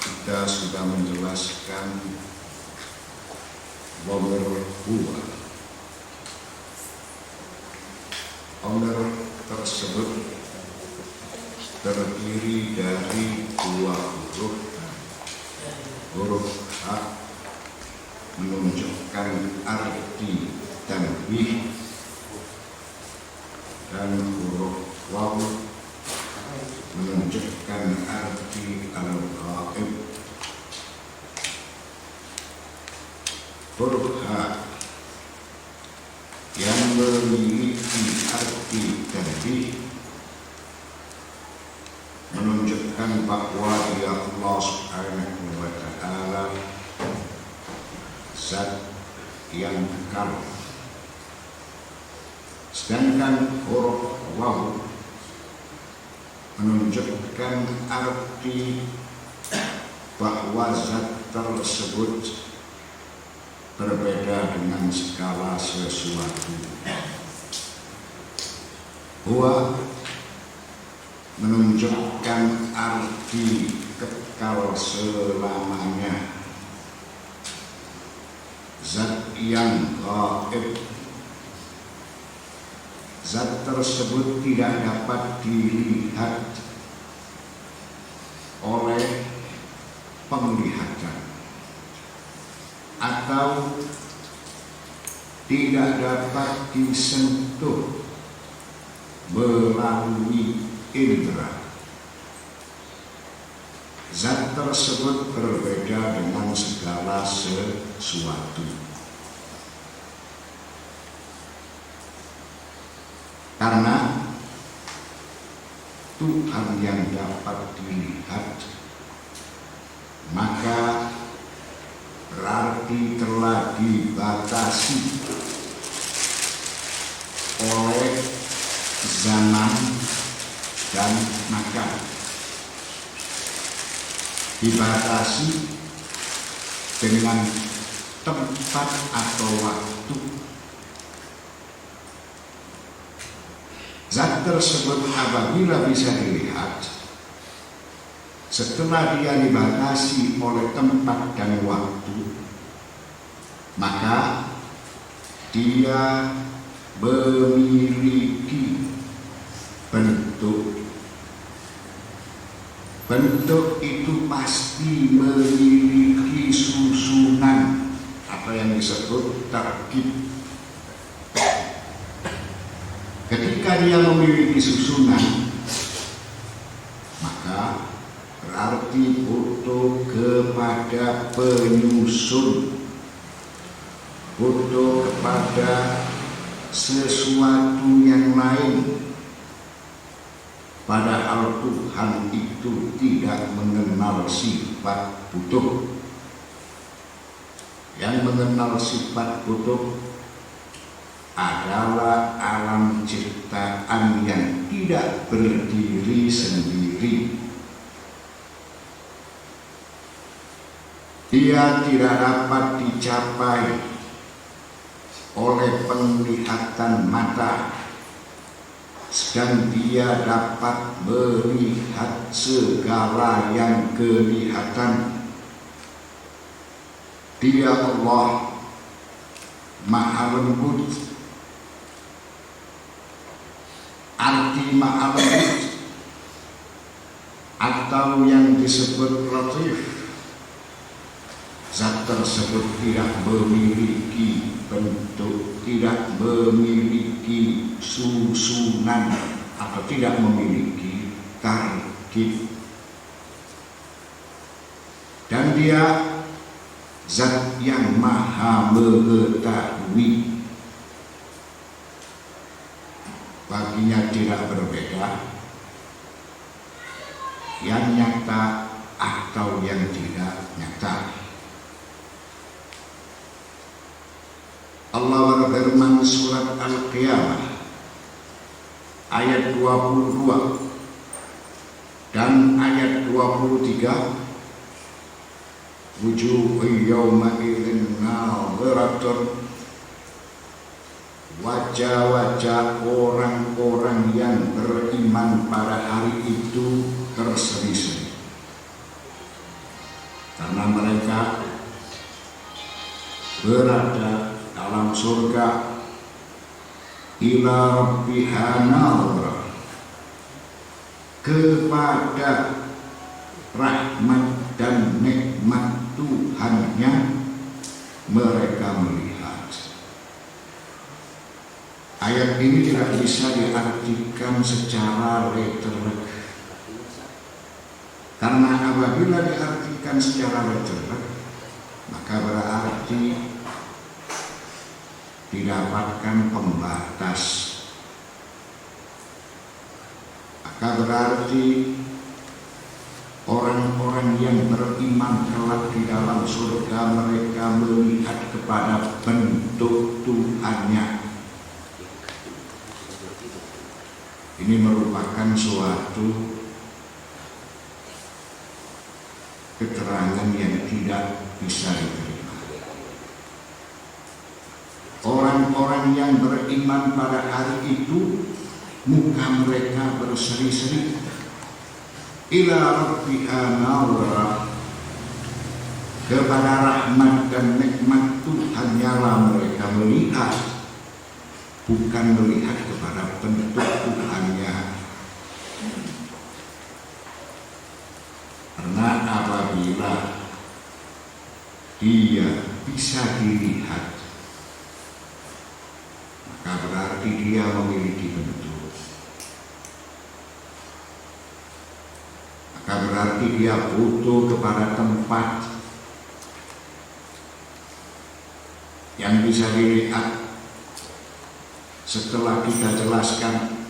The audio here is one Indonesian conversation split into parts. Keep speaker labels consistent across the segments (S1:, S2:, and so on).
S1: Kita sudah menjelaskan dhamir huwa. Dhamir tersebut terdiri dari dua huruf. Huruf ha menunjukkan arti tanbih dan huruf waw menunjukkan arti al-ghaib. Huruf ha yang memiliki arti tanbih menunjukkan bahwa dia Allah Subhanahu wa Ta'ala zat yang kekal. Sedangkan huruf waw menunjukkan arti bahwa zat tersebut berbeda dengan segala sesuatu. Huwa menunjukkan arti kekal selamanya, zat yang gaib. Zat tersebut tidak dapat dilihat oleh penglihatan atau tidak dapat disentuh melalui indera. Zat tersebut berbeda dengan segala sesuatu. Karena Tuhan yang dapat dilihat, maka berarti telah dibatasi oleh zaman dan makan, dibatasi dengan tempat atau waktu. Zat tersebut apabila bisa dilihat, setelah dia dibatasi oleh tempat dan waktu, maka dia memiliki bentuk. Bentuk itu pasti memiliki susunan atau yang disebut tarkib. Ketika dia memiliki susunan, maka berarti butuh kepada penyusun, butuh kepada sesuatu yang lain. Padahal Tuhan itu tidak mengenal sifat butuh. Yang mengenal sifat butuh adalah alam ciptaan yang tidak berdiri sendiri. Dia tidak dapat dicapai oleh penglihatan mata, sedang dia dapat melihat segala yang kelihatan. Dia Allah Maha Lembut. Arti Maha Lembut atau yang disebut latif, zat tersebut tidak memiliki bentuk, tidak memiliki susunan atau tidak memiliki tarkib, dan dia zat yang maha mengetahui. Baginya tidak berbeda yang nyata atau yang tidak nyata. Allah berfirman surat Al-Qiyamah ayat 22 dan ayat 23, wujuhun yawma idzin nadhiratun wajah-wajah orang-orang yang beriman pada hari itu berseri-seri, karena mereka berada dalam surga ila rabbiha nadhra, kepada rahmat dan nikmat Tuhannya mereka melihat. Ayat ini tidak bisa diartikan secara literal, karena apabila diartikan secara literal maka berarti didapatkan pembatas, maka berarti orang-orang yang beriman kelak di dalam surga mereka melihat kepada bentuk Tuhannya. Ini merupakan suatu keterangan yang tidak bisa diterima. Orang-orang yang beriman pada hari itu muka mereka berseri-seri ila rabbiha nadhra, kepada rahmat dan nikmat Tuhannya lah mereka melihat, bukan melihat kepada bentuk Tuhannya. Karena apabila dia bisa dilihat, maka berarti dia memiliki bentuk. Maka berarti dia butuh kepada tempat yang bisa dilihat. Setelah kita jelaskan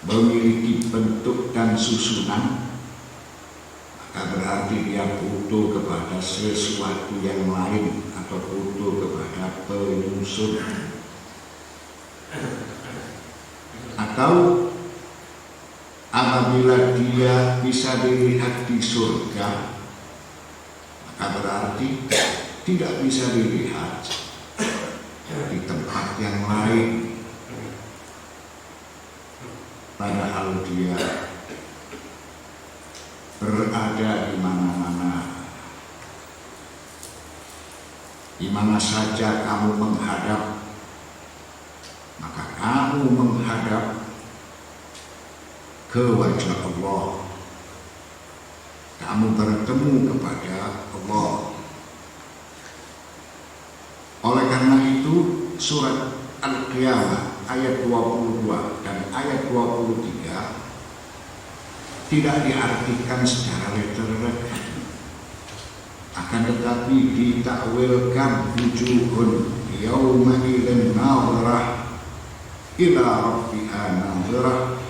S1: memiliki bentuk dan susunan, maka berarti dia butuh kepada sesuatu yang lain atau butuh kepada penyusun. Atau apabila dia bisa dilihat di surga, maka berarti tidak bisa dilihat di tempat yang lain, padahal dia berada di mana-mana. Di mana saja kamu menghadap, maka kamu menghadap ke wajah Allah. Kamu bertemu kepada Allah. Oleh karena itu surat Al-Qiyamah ayat 22 dan ayat 23 tidak diartikan secara literal, akan tetapi ditakwilkan wujuhun yauma idzin nadhirah ila rabbiha nadhirah,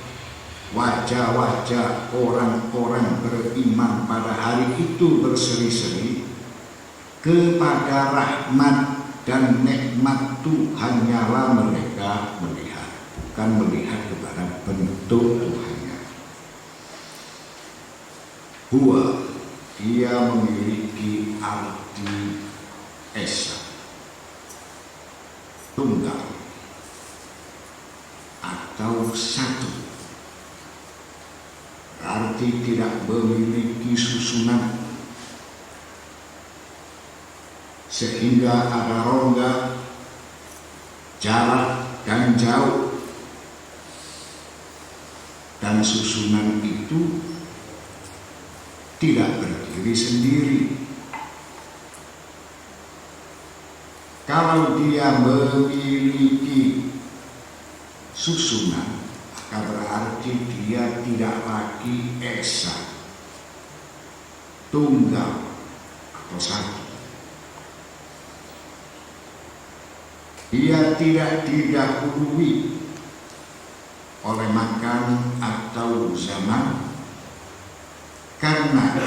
S1: wajah-wajah orang-orang beriman pada hari itu berseri-seri kepada rahmat dan nikmat Tuhannya lah mereka melihat, bukan melihat kepada bentuk Tuhannya. Huwa, dia memiliki arti esa, tunggal atau satu, berarti tidak memiliki susunan sehingga ada rongga, jarak dan jauh, dan susunan itu tidak berdiri sendiri. Kalau dia memiliki susunan, maka berarti dia tidak lagi esa, tunggal atau satu. Dia tidak didahului oleh makan atau zaman, karena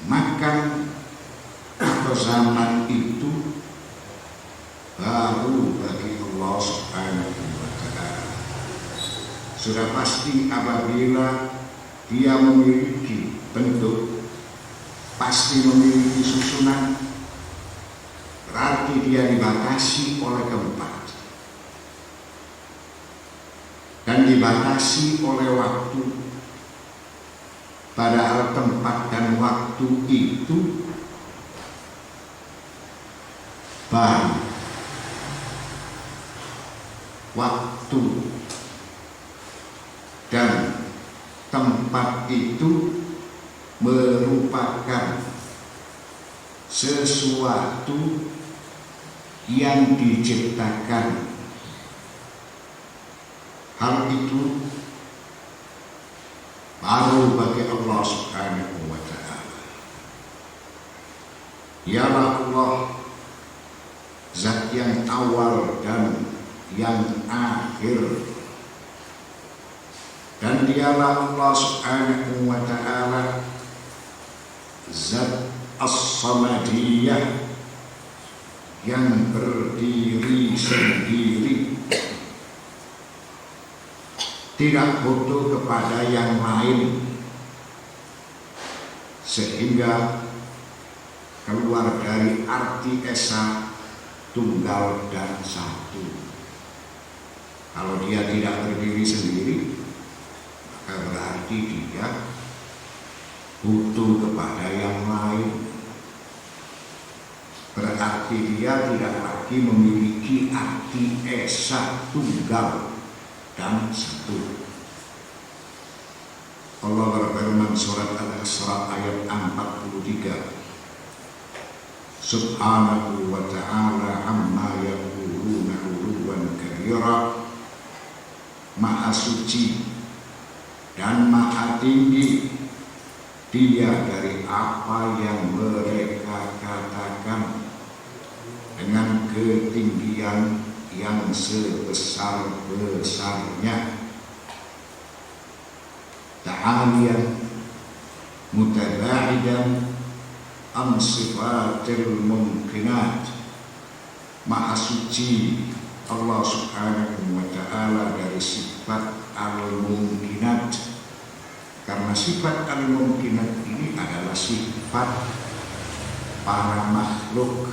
S1: makan atau zaman itu baru bagi Allah Subhanahu wa Ta'ala. Sudah pasti apabila dia memiliki bentuk, pasti memiliki susunan, berarti dia dibatasi oleh tempat. dibatasi oleh waktu, padahal tempat dan waktu itu baru. Waktu dan tempat itu merupakan sesuatu yang diciptakan. Hal itu baru bagi Allah Subhanahu wa ta'ala. Dialah Allah, zat yang awal dan yang akhir, dan dialah Allah Subhanahu wa ta'ala zat as-samadiyah yang berdiri sendiri, tidak butuh kepada yang lain, sehingga keluar dari arti esa tunggal dan satu. Kalau dia tidak berdiri sendiri, maka berarti dia butuh kepada yang lain. Berarti dia tidak lagi memiliki arti esa tunggal dan satu. Allah berfirman surat Al-Isra ayat 43, Subhanahu wa ta'ala amma yaquluna 'uluwan kabira. Maha suci dan maha tinggi Dia dari apa yang mereka katakan, dengan ketinggian yang sebesar-besarnya. Ta'aliyan mutaba'idan am sifatil mumkinat. Maha suci Allah Subhanahu wa ta'ala dari sifat al-mumkinat, karena sifat al-mumkinat ini adalah sifat para makhluk.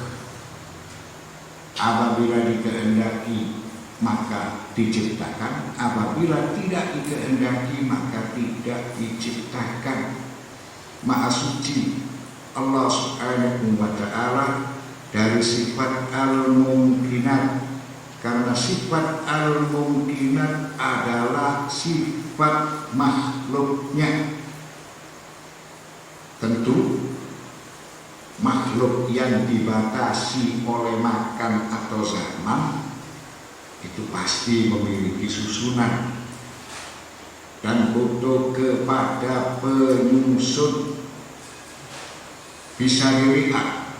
S1: Apabila dikehendaki maka diciptakan, apabila tidak dikehendaki maka tidak diciptakan. Maha suci Allah Subhanahu wa ta'ala dari sifat al-mumkinat, karena sifat al-mumkinat adalah sifat makhluknya. Tentu makhluk yang dibatasi oleh makan atau zaman itu pasti memiliki susunan dan butuh kepada penyusun. Bisa dilihat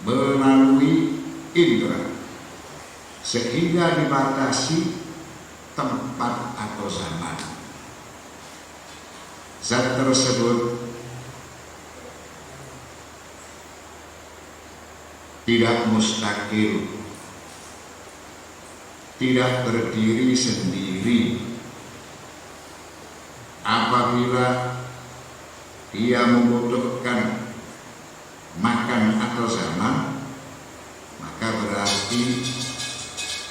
S1: melalui indera, sehingga dibatasi tempat atau zaman. Zat tersebut tidak mustakil, tidak berdiri sendiri. Apabila dia membutuhkan makan atau zaman, maka berarti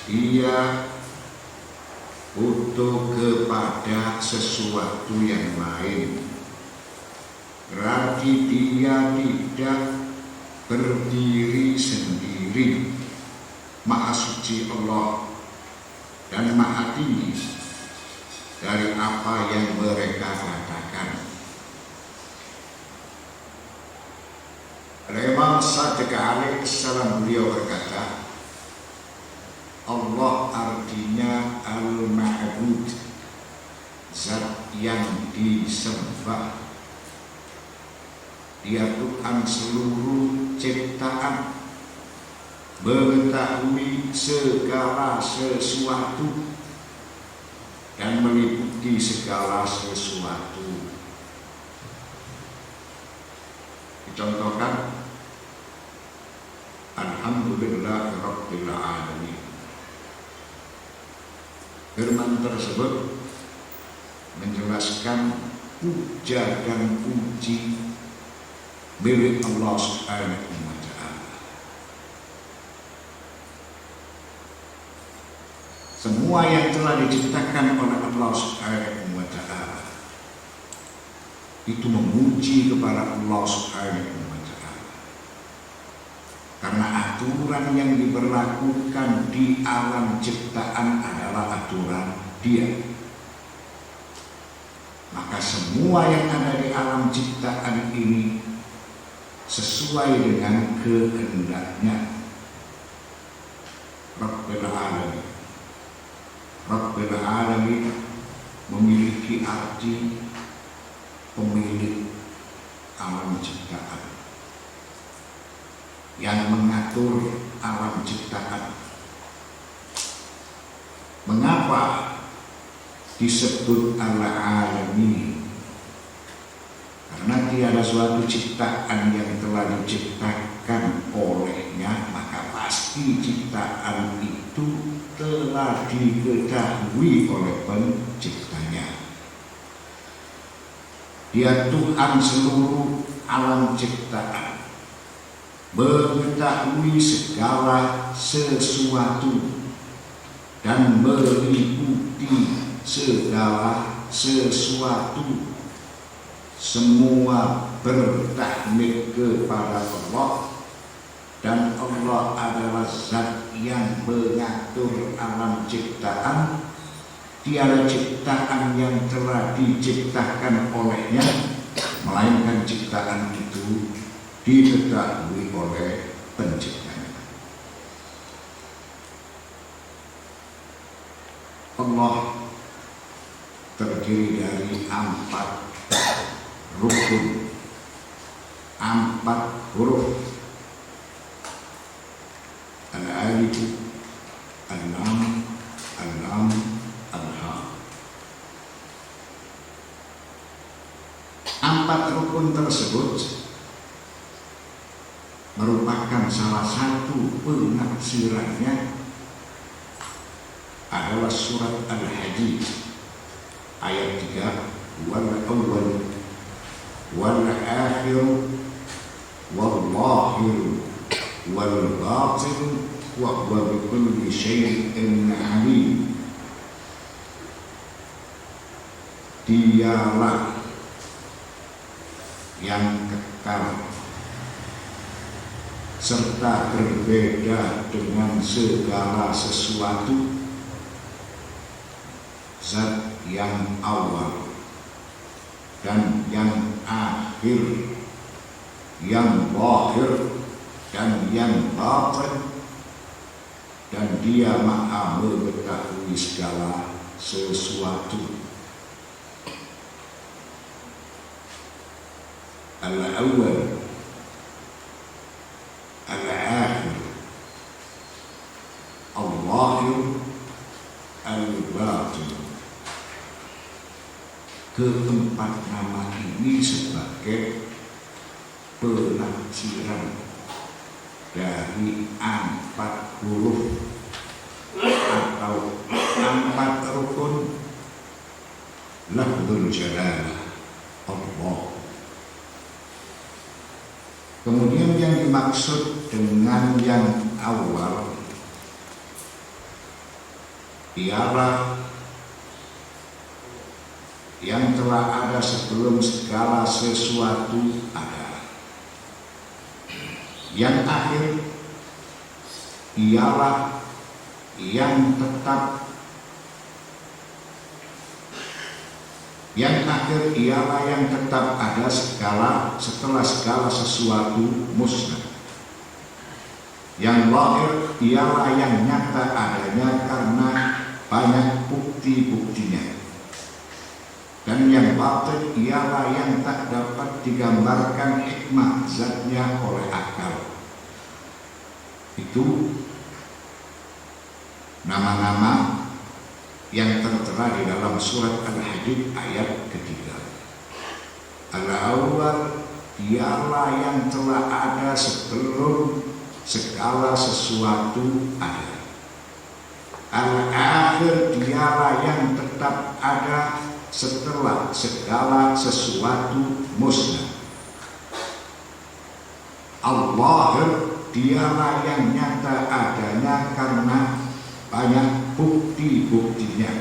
S1: dia butuh kepada sesuatu yang lain. Berarti dia tidak berdiri sendiri. Maha suci Allah dan maha tinggi dari apa yang mereka katakan. Imam Shadiq alaihi salam beliau berkata, Allah artinya al-ma'bud, zat yang disembah. Dia Tuhan seluruh ciptaan, mengetahui segala sesuatu dan meliputi segala sesuatu. Dicontohkan, Alhamdulillahirabbil alamin. Firman tersebut menjelaskan puja dan puji milik Allah Subhanahu wa ta'ala. semua yang telah diciptakan oleh Allah Subhanahu wa Ta'ala itu memuji kepada Allah Subhanahu wa Ta'ala, karena aturan yang diberlakukan di alam ciptaan adalah aturan Dia. Maka semua yang ada di alam ciptaan ini sesuai dengan kehendaknya. Rabbil Alamin. Rabbil Alamin memiliki arti pemilik alam ciptaan, yang mengatur alam ciptaan. Mengapa disebut Al-Alamin? Karena tiada suatu ciptaan yang telah diciptakan olehnya, maka pasti ciptaan itu telah diketahui oleh penciptanya. Dia Tuhan seluruh alam ciptaan, mengetahui segala sesuatu dan meliputi segala sesuatu. Semua bertakmid kepada Allah, dan Allah adalah zat yang mengatur alam ciptaan. Tiada ciptaan yang telah diciptakan olehnya, melainkan ciptaan itu diketahui oleh penciptanya. Allah terdiri dari 4 rukun, 4 huruf. Al-Alif, Al-Lam, Al-Lam, Al-Ha. 4 rukun tersebut merupakan salah satu penafsirannya adalah surat Al-Hadid ayat 3, wal awwal wal akhir wal zahir wal batin wa huwa bi kulli syai'in alim. Dialah yang kekal serta berbeda dengan segala sesuatu, zat yang awal dan yang akhir, yang zahir dan yang batin, dan Dia Maha mengetahui segala sesuatu. Al-awwal, al-akhir, al-zahir, al-batin. Keempat nama ini sebagai penafsiran dari 4 huruf atau 4 rukun lafzul jalalah Allah. Kemudian yang dimaksud dengan yang awal ialah yang telah ada sebelum segala sesuatu ada. Yang akhir ialah yang tetap. Yang akhir ialah yang tetap ada setelah segala sesuatu musnah. Yang zahir ialah yang nyata adanya karena banyak bukti-buktinya. Dan yang batin ialah yang tak dapat digambarkan hikmah zatnya oleh akal. Itu nama-nama yang tertera di dalam surat Al-Hadid ayat ketiga. Al-awwal ialah yang telah ada sebelum segala sesuatu ada. Al-akhir ialah yang tetap ada setelah segala sesuatu musnah. Allah dialah yang nyata adanya karena banyak bukti-buktinya.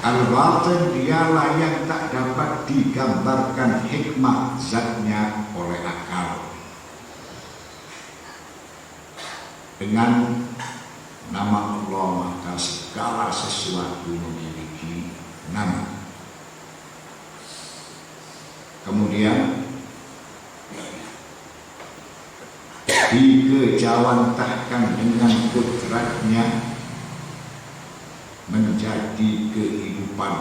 S1: Al-batin dialah yang tak dapat digambarkan hikmah zatnya oleh akal. Dengan nama Allah maka segala sesuatu memiliki nama. Kemudian dikejawantahkan dengan kodratnya menjadi kehidupan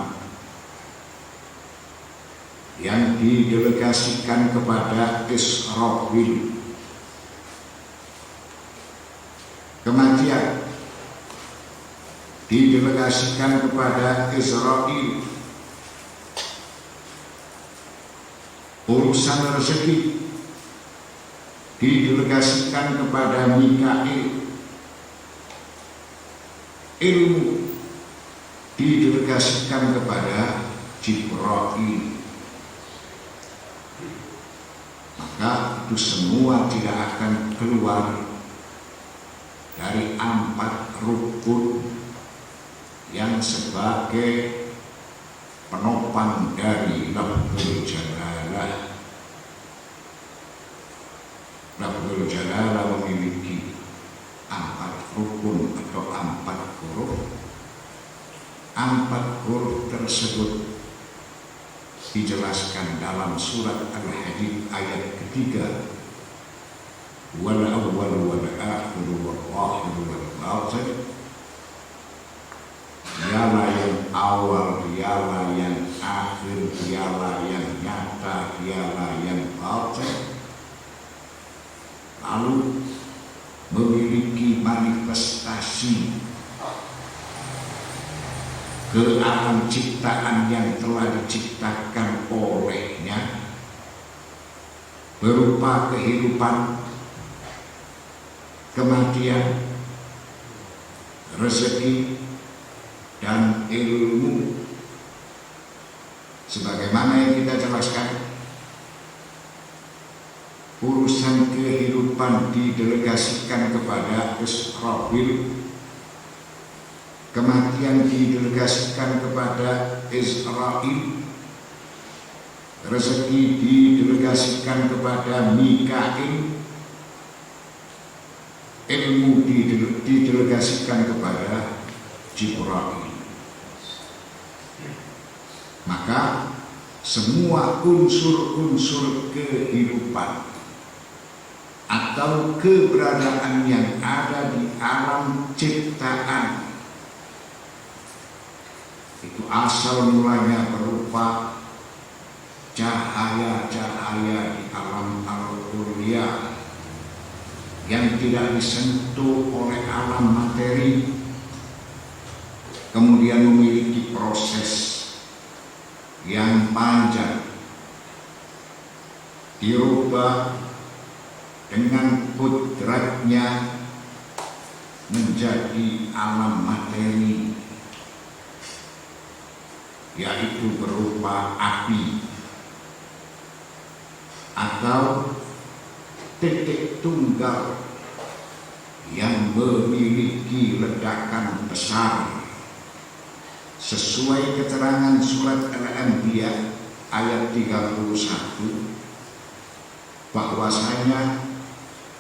S1: yang didelegasikan kepada Israfil. Kematian didelegasikan kepada Israel. Urusan rezeki didelegasikan kepada Mikail. Ilmu didelegasikan kepada Jibril. Maka itu semua tidak akan keluar dari 4 rukun yang sebagai penopang dari lafzul jalalah. Lafzul jalalah memiliki 4 rukun atau 4 huruf. 4 huruf tersebut dijelaskan dalam surat Al-Hadid ayat ketiga. Wal awwal wal akhir wal akhir wal batin. Dialah yang awal, dialah yang akhir, dialah yang nyata, dialah yang batin. Lalu memiliki manifestasi ke alam ciptaan yang telah diciptakan olehnya berupa kehidupan, kematian, rezeki, dan ilmu. Sebagaimana yang kita jelaskan, urusan kehidupan didelegasikan kepada Israfil, kematian didelegasikan kepada Israel, rezeki didelegasikan kepada Mikail, ilmu didelegasikan kepada Jibril. Maka semua unsur-unsur kehidupan atau keberadaan yang ada di alam ciptaan itu asal mulanya berupa cahaya-cahaya di alam al-kuliah yang tidak disentuh oleh alam materi, kemudian memiliki proses yang panjang, dirubah dengan kodratnya menjadi alam materi, yaitu berupa api atau titik tunggal yang memiliki ledakan besar sesuai keterangan surat Al-Anbiya ayat 31 bahwasanya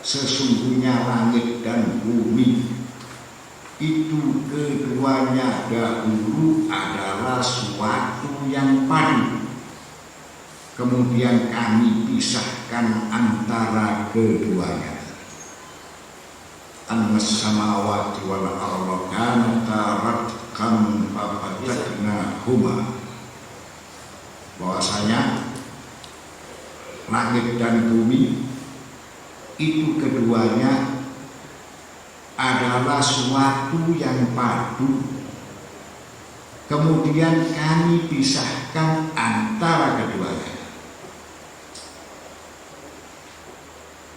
S1: sesungguhnya langit dan bumi itu keduanya dahulu adalah suatu yang padu, kemudian kami pisahkan antara keduanya. An-samawati wal arda kanata ratqan fafataqnahuma. Bahwasanya langit dan bumi itu keduanya adalah suatu yang padu, kemudian kami pisahkan antara keduanya.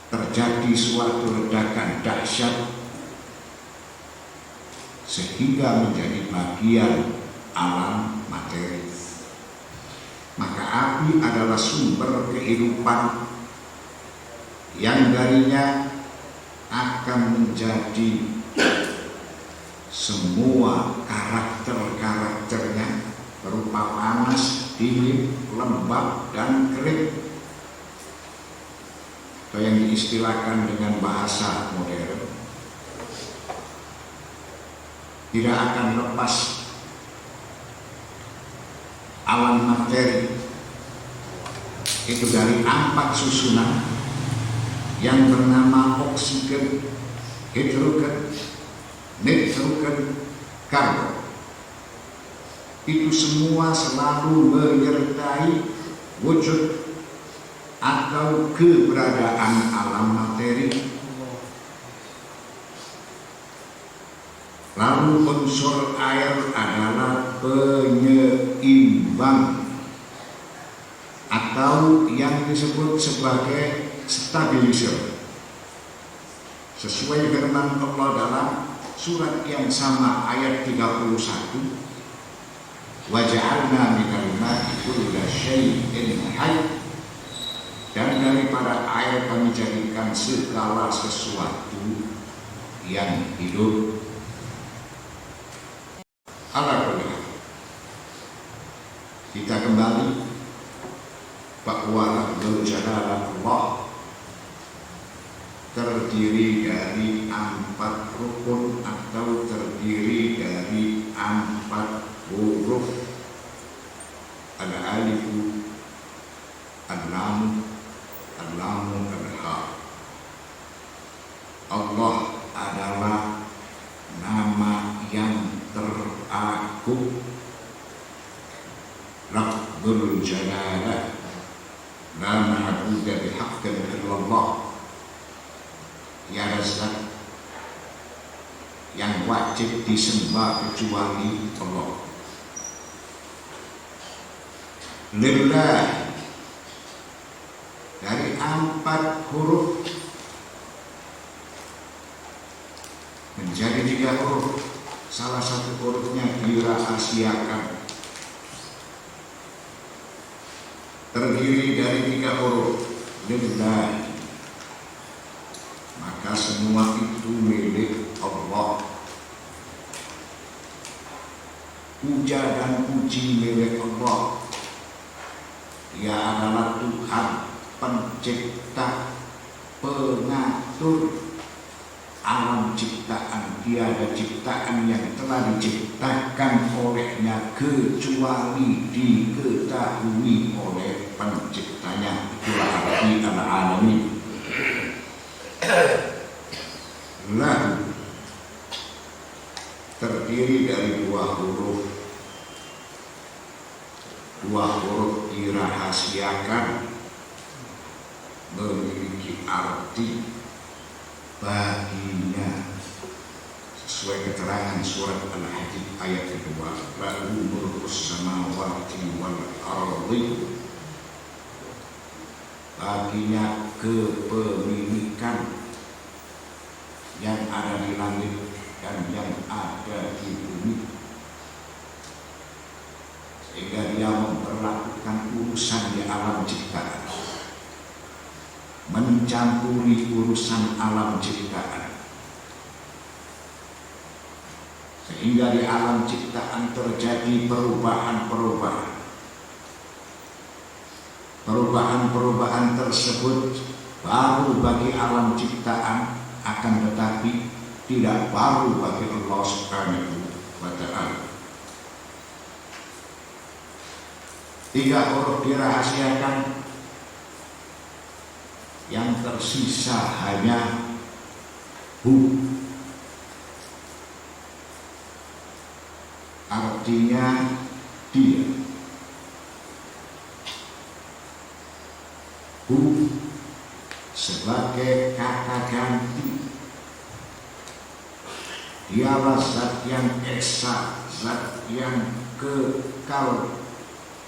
S1: Terjadi suatu ledakan dahsyat sehingga menjadi bagian alam materi. Maka api adalah sumber kehidupan yang darinya akan menjadi semua karakter-karakternya berupa panas, dingin, lembab, dan kering, atau yang diistilahkan dengan bahasa modern, tidak akan lepas alam materi itu dari 4 susunan yang bernama oksigen, hidrogen, nitrogen, karbon. Itu semua selalu menyertai wujud atau keberadaan alam materi. Lalu unsur air adalah penyeimbang atau yang disebut sebagai stabilizer. Sesuai firman Allah dalam surat yang sama ayat 31, wa ja'alna minal ma'i kulla syai'in hayy, dan daripada air kami jadikan segala sesuatu yang hidup. Alhamdulillah, kita kembali bahwa Rabbul Jalal Allah terdiri dari 4 rukun atau terdiri dari 4 huruf: al-alifu, al-lam, al-lamu, al-ha. Allah adalah nama yang teragung, Rabbul Jalal, la ma'budu bihaqqin illallah. Tiada zat yang wajib disembah kecuali Allah. Lillah, dari 4 huruf menjadi 3 huruf. Salah satu hurufnya dirahasiakan, terdiri dari 3 huruf, lillah. Maka semua itu milik Allah. Puja dan puji milik Allah. Dia adalah Tuhan, pencipta, pengatur alam ciptaan. Tiada ciptaan yang telah diciptakan olehnya kecuali diketahui oleh penciptanya. Itulah arti al-alamin. Lahu terdiri dari 2 huruf. 2 huruf dirahasiakan, memiliki arti baginya. Sesuai keterangan surat Al-Hadid ayat kedua, lahu mulkus samawati wal ardi, baginya kepemilikan yang ada di langit dan yang ada di bumi, sehingga dia memperlakukan urusan di alam ciptaan, mencampuri urusan alam ciptaan, sehingga di alam ciptaan terjadi perubahan-perubahan. Perubahan-perubahan tersebut baru bagi alam ciptaan, akan tetapi tidak baru bagi Allah Subhanahu wa ta'ala. 3 huruf dirahasiakan, yang tersisa hanya hu. Artinya dia. Hu sebagai kata ganti. Dialah zat yang esa, zat yang kekal,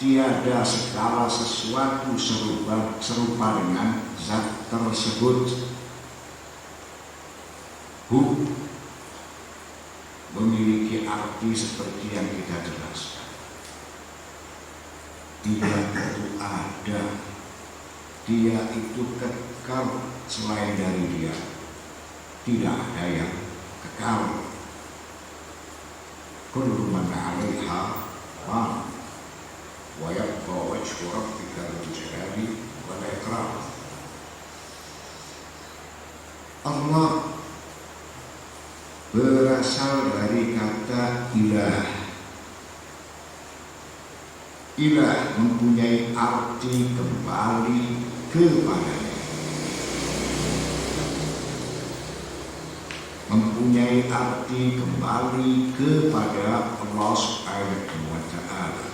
S1: tiada segala sesuatu serupa dengan zat tersebut. Hu memiliki arti seperti yang kita jelaskan. Dia itu ada, dia itu kekal, selain dari dia tidak ada yang kekal. kullu man 'alaiha fan wa yabqa wajhu rabbika dzul jalali wal ikram. Allah berasal dari kata ilah. Ilah mempunyai arti kembali kepadanya, mempunyai arti kembali kepada Allah Subhanahu wa Ta'ala.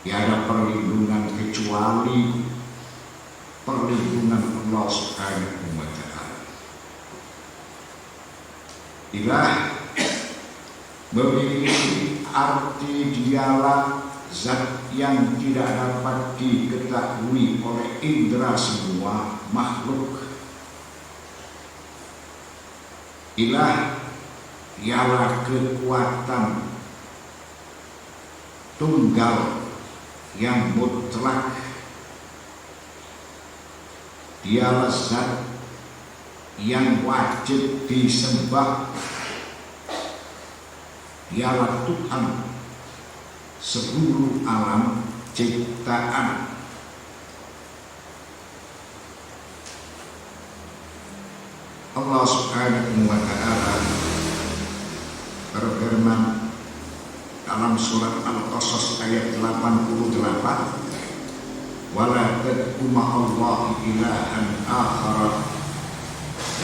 S1: Tiada perlindungan kecuali perlindungan Allah Subhanahu wa Ta'ala. Ilah memiliki arti dialah zat yang tidak dapat diketahui oleh indera semua makhluk. Ilah ialah kekuatan tunggal yang mutlak. Dialah zat yang wajib disembah. Dialah Tuhan seluruh alam ciptaan. Allah Subhanahu wa Ta'ala berfirman dalam surat Al-Qasas ayat 88, wala tad'u ma'allahi ilahan akhara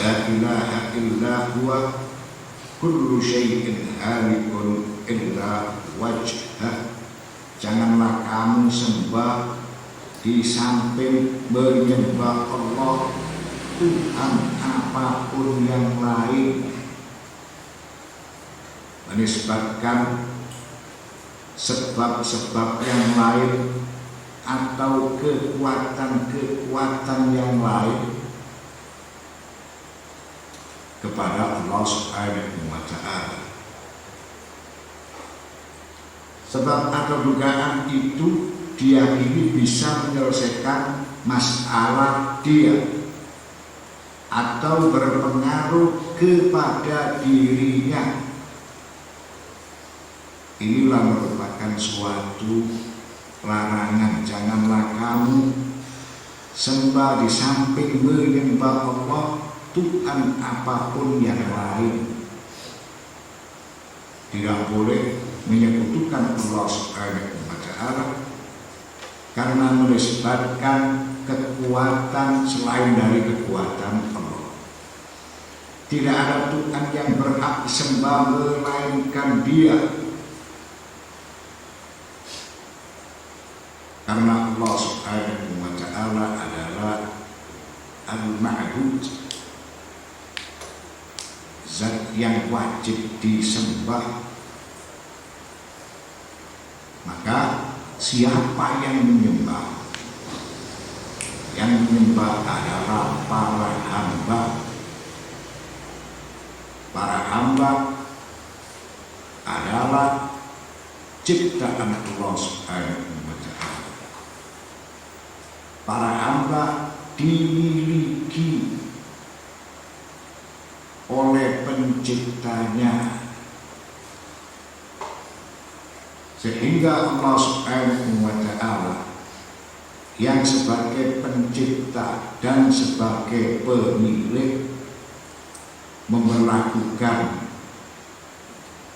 S1: la ilaha illa huwa kullu syai'in halikun illa wajhah. Janganlah kamu sembah di samping menyembah Allah Tuhan apapun yang lain, menisbatkan sebab-sebab yang lain atau kekuatan-kekuatan yang lain kepada Allah Subhanahu wa Ta'ala. Sebab atau dugaan itu diyakini bisa menyelesaikan masalah dia atau berpengaruh kepada dirinya. Inilah merupakan suatu larangan. Janganlah kamu sembah di samping menyembah Allah Tuhan apapun yang lain. Tidak boleh menyekutukan Allah Subhanahu wa Ta'ala karena menisbatkan kekuatan selain dari kekuatan Allah. Tidak ada Tuhan yang berhak disembah melainkan Dia, karena Allah Subhanahu wa Ta'ala adalah Al-Ma'bud, zat yang wajib disembah. Maka siapa yang menyembah? Yang menyembah adalah para hamba. Para hamba adalah ciptaan Allah Subhanahu wa Ta'ala. Para hamba dimiliki oleh penciptanya, sehingga Allah Subhanahu wa Ta'ala yang sebagai pencipta dan sebagai pemilik memberlakukan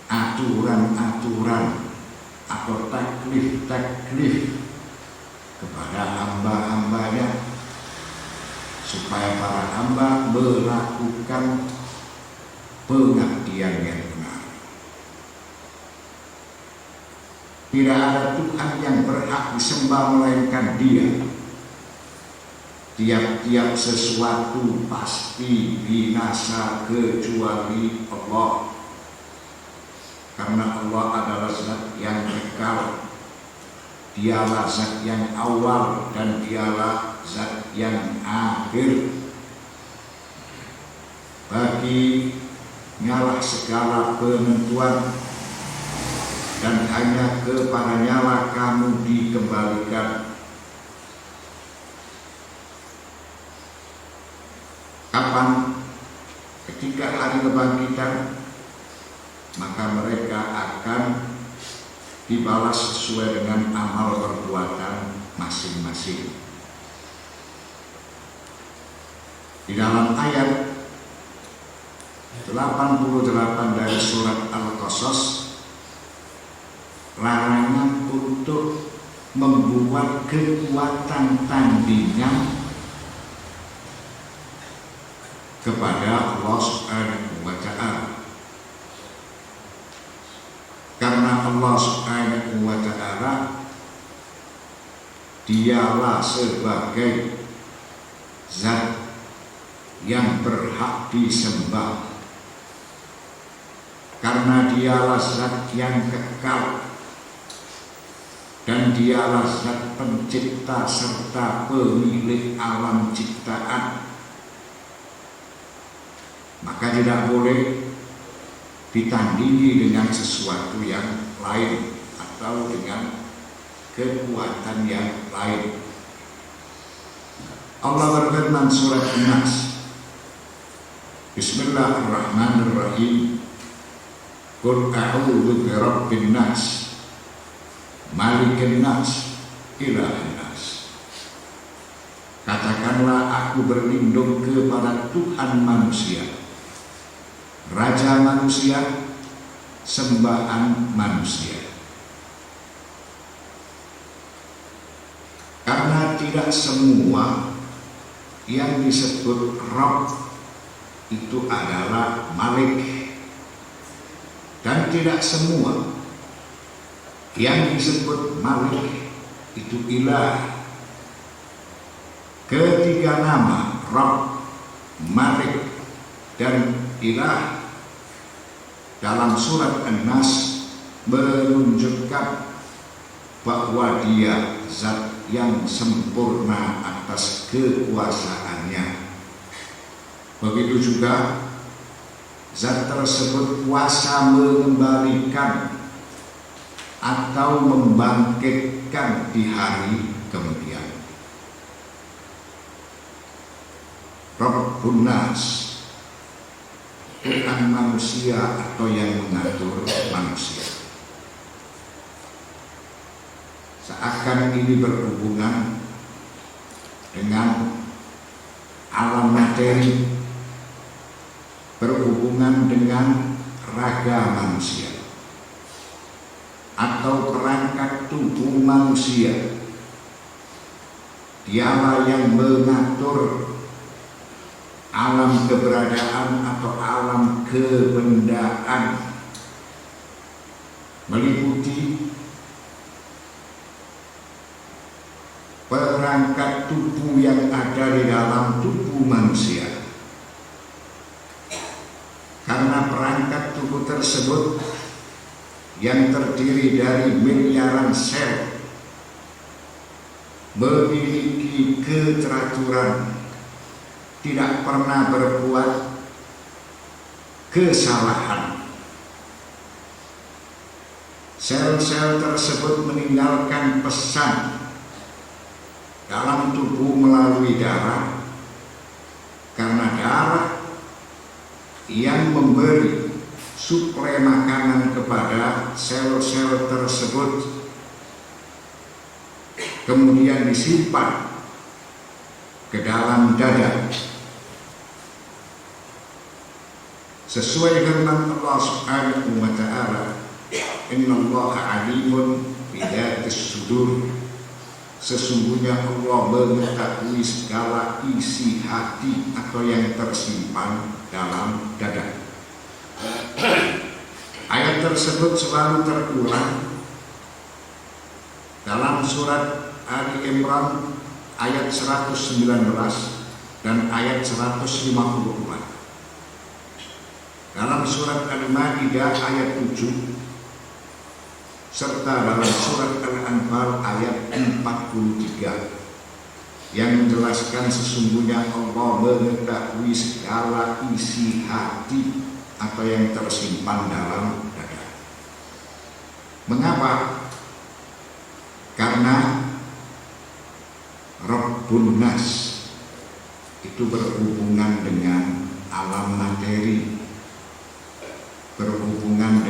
S1: aturan-aturan atau taklif-taklif kepada hamba-hambanya supaya para hamba melakukan pengabdian yang benar. Tidak ada Tuhan yang berhak disembah melainkan Dia. Tiap-tiap sesuatu pasti binasa kecuali Allah, karena Allah adalah zat yang kekal. Dialah zat yang awal dan Dialah zat yang akhir. Bagi nyalah segala penentuan dan hanya kepadanya lah kamu dikembalikan. Kapan? Ketika hari kebangkitan, maka mereka akan dibalas sesuai dengan amal perbuatan masing-masing. Di dalam ayat 88 dari surat Al-Qasas, larangan untuk membuat kekuatan tandingan kepada Allah Subhanahu wa Ta'ala. Karena Allah Subhanahu wa Ta'ala dialah sebagai zat yang berhak disembah, karena dialah zat yang kekal dan dialah zat pencipta serta pemilik alam ciptaan. Maka tidak boleh ditandingi dengan sesuatu yang lain atau dengan kekuatan yang lain. Allah berfirman surat An-Nas, Bismillahirrahmanirrahim, Qul a'udzu birabbin nas, malikin nas, ilahin nas. Katakanlah, aku berlindung kepada Tuhan manusia, Raja manusia, sembahan manusia. Karena tidak semua yang disebut Rabb itu adalah Malik, dan tidak semua yang disebut Malik itu Ilah. Ketiga nama Rabb, Malik, dan Ilah dalam surat An-Nas menunjukkan bahwa Dia zat yang sempurna atas kekuasaannya. Begitu juga zat tersebut kuasa mengembalikan atau membangkitkan di hari kemudian. Rabbun Nas, Tuhan manusia atau yang mengatur manusia. Seakan ini berhubungan dengan alam materi, berhubungan dengan raga manusia atau perangkat tubuh manusia. Dialah yang mengatur alam keberadaan atau alam kebendaan, meliputi perangkat tubuh yang ada di dalam tubuh manusia. Karena perangkat tubuh tersebut yang terdiri dari miliaran sel memiliki keteraturan, tidak pernah berbuat kesalahan. Sel-sel tersebut meninggalkan pesan dalam tubuh melalui darah, karena darah yang memberi suplai makanan kepada sel-sel tersebut, kemudian disimpan ke dalam dada. Sesuai firman Allah Subhanahu wa Ta'ala, Innallaha alimun bidzatis sudur. Sesungguhnya Allah mengetahui segala isi hati atau yang tersimpan dalam dada. Ayat tersebut selalu terulang dalam surat Ali Imran ayat 119 dan ayat 154. Dalam surat Al-Maidah ayat 7 serta dalam surat Al-Anfal ayat 43 yang menjelaskan sesungguhnya Allah mengetahui segala isi hati atau yang tersimpan dalam dada. Mengapa? Karena Rabbun Nas itu berhubungan dengan alam materi, berhubungan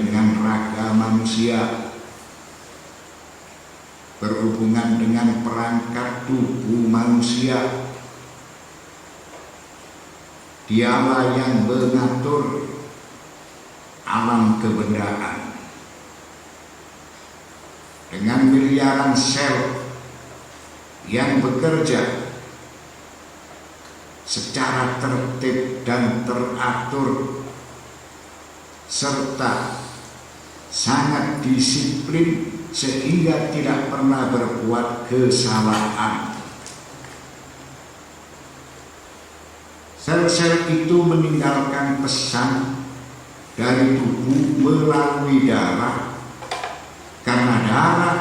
S1: manusia berhubungan dengan perangkat tubuh manusia. Dialah yang mengatur alam kebendaan dengan miliaran sel yang bekerja secara tertib dan teratur serta sangat disiplin sehingga tidak pernah berbuat kesalahan. Sel-sel itu meninggalkan pesan dari tubuh melalui darah, karena darah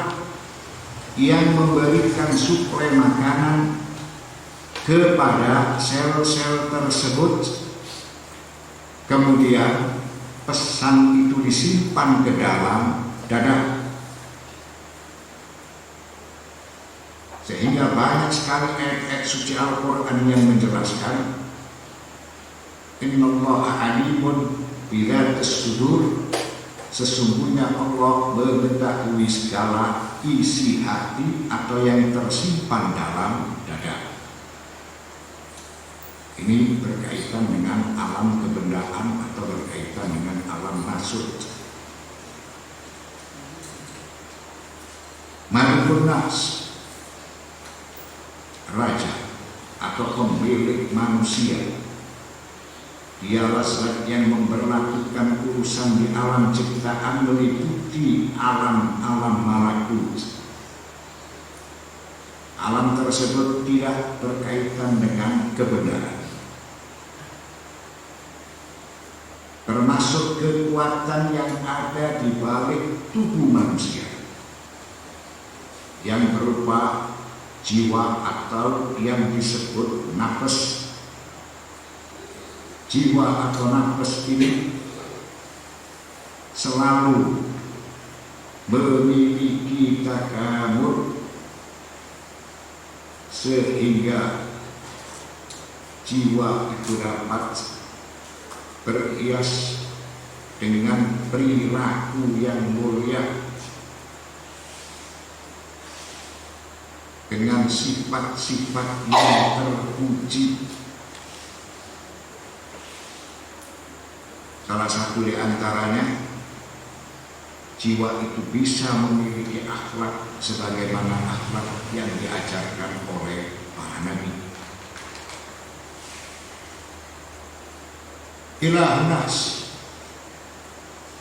S1: yang memberikan suplai makanan kepada sel-sel tersebut. Kemudian pesan itu disimpan ke dalam dada, sehingga banyak sekali ayat-ayat suci Al-Quran yang menjelaskan innallaha alimun bidzats sudur, sesungguhnya Allah mengetahui segala isi hati atau yang tersimpan dalam dada. Ini berkaitan dengan alam kebendaan atau berkaitan dengan alam nasut. Malikun Nas, raja atau pemilik manusia, dialah zat yang memberlakukan urusan di alam ciptaan meliputi alam-alam malakut. Alam tersebut tidak berkaitan dengan kebenaran, termasuk kekuatan yang ada di balik tubuh manusia yang berupa jiwa atau yang disebut nafas. Jiwa atau nafas ini selalu memiliki takamur sehingga jiwa itu dapat berhias dengan perilaku yang mulia, dengan sifat-sifat yang terpuji. Salah satu di antaranya, jiwa itu bisa memiliki akhlak sebagaimana akhlak yang diajarkan oleh para nabi. Ilahun Nas,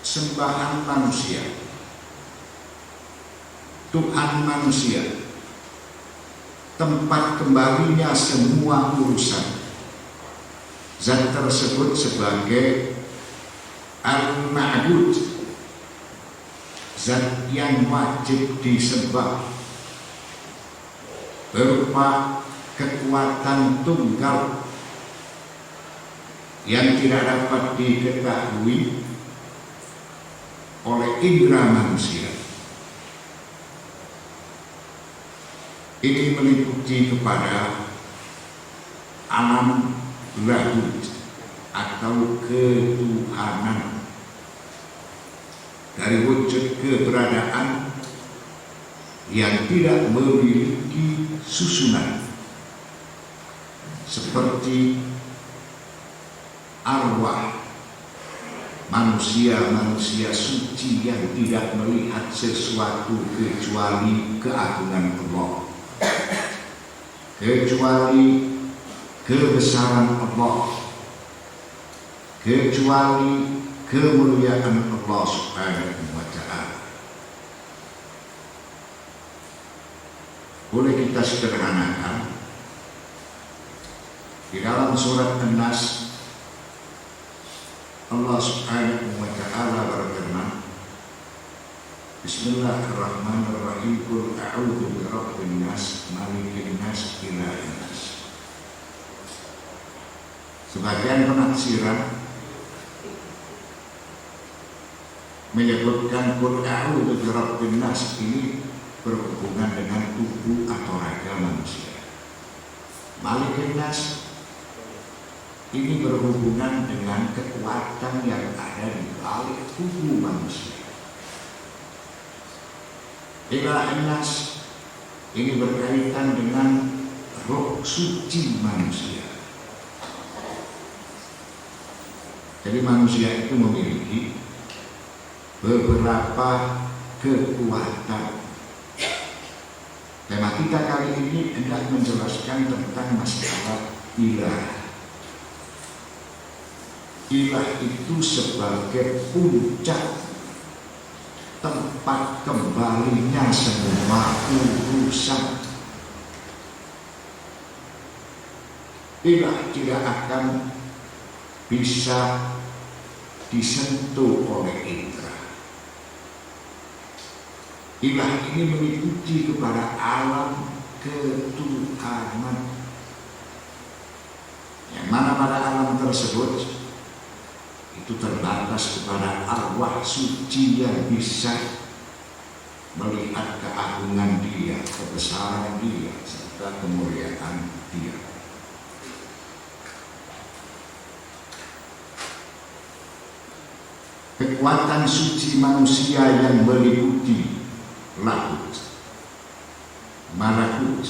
S1: sembahan manusia, Tuhan manusia, tempat kembalinya semua urusan. Zat tersebut sebagai Al-Ma'bud, zat yang wajib disembah, berupa kekuatan tunggal yang tidak dapat diketahui oleh indera manusia. Ini meliputi kepada alam lahud atau ketuhanan, dari wujud keberadaan yang tidak memiliki susunan, seperti arwah manusia-manusia suci yang tidak melihat sesuatu kecuali keagungan Allah, kecuali kebesaran Allah, kecuali kemuliaan Allah Subhanahu wa Ta'ala. Boleh kita sederhanakan, di dalam surat An-Nas Allah Subhanahu wa Ta'ala berfirman, Bismillahirrahmanirrahim, Qul a'udzu birabbin nas, malikin nas, ilahin nas. Sebagian penafsiran menyebutkan Qul a'udzu birabbin nas ini berhubungan dengan tubuh atau raga manusia. Malikin nas ini berhubungan dengan kekuatan yang ada di balik tubuh manusia. Ilah-nas ini berkaitan dengan roh suci manusia. Jadi manusia itu memiliki beberapa kekuatan. Tema kita kali ini hendak menjelaskan tentang masalah ilah. Ilah itu sebagai puncak tempat kembalinya semua urusan. Ilah tidak akan bisa disentuh oleh indera. Ilah ini mengikuti kepada alam ketuhanan, yang mana pada alam tersebut itu terbatas kepada arwah suci yang bisa melihat keagungan Dia, kebesaran Dia, serta kemuliaan Dia. Kekuatan suci manusia yang meliputi Lahut, Malakut,